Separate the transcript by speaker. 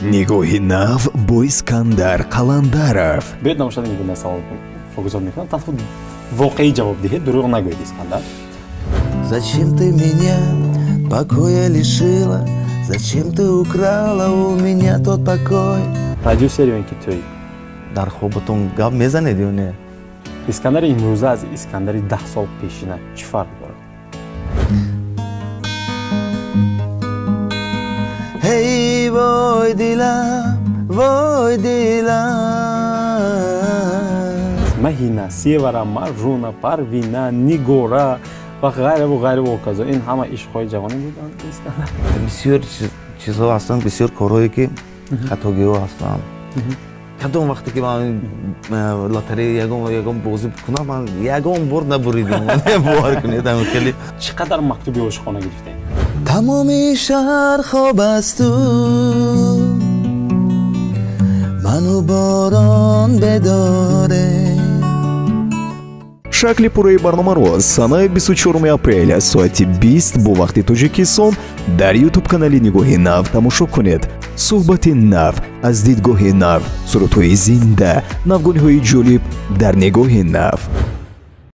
Speaker 1: нигоҳи нав бо Искандар Қаландаров.
Speaker 2: Бед намошад мебинед савол фокусот мекунам. Танҳо воқеӣ ҷавоб диҳед, дурӯғ нагӯед Искандар.
Speaker 3: Зачем ты меня покоя лишила? Зачем ты украла у меня тот покой?
Speaker 2: Продюсерем ки туи.
Speaker 3: Дар хобатон гап мезанед ё не?
Speaker 2: Искандари имрӯза аз Искандари 10 сол пешина чӣ фарқ дорад?
Speaker 3: Hey voy dilam, voy dilam.
Speaker 2: Маҳина, Севара, Маржуна, Парвина, Нигора ва ғайриву казо. Ин ҳама ишқҳои ҷавонӣ буданд Искандар.
Speaker 3: Бисёр чизҳо ҳастанд, бисёр корҳое ки хатогиҳо ҳастанд. Кадом вақте ки ман лотарея ягон бозӣ кунам, ман ягон бор набуридам. Бовар кунед, хеле.
Speaker 2: Чӣ қадар мактуби ошиқона гирифтед?
Speaker 3: тамоми шаҳр хоб асту, ману борон бедоре.
Speaker 1: шакли пурраи барномаро санаи 24 апрел соати 20 бо вақти Тоҷикистон дар YouTube канали Нигоҳи Нав тамошо кунед. Суҳбати нав аз дидгоҳи нав, сурудҳои зинда, навгониҳои ҷолиб дар Нигоҳи Нав.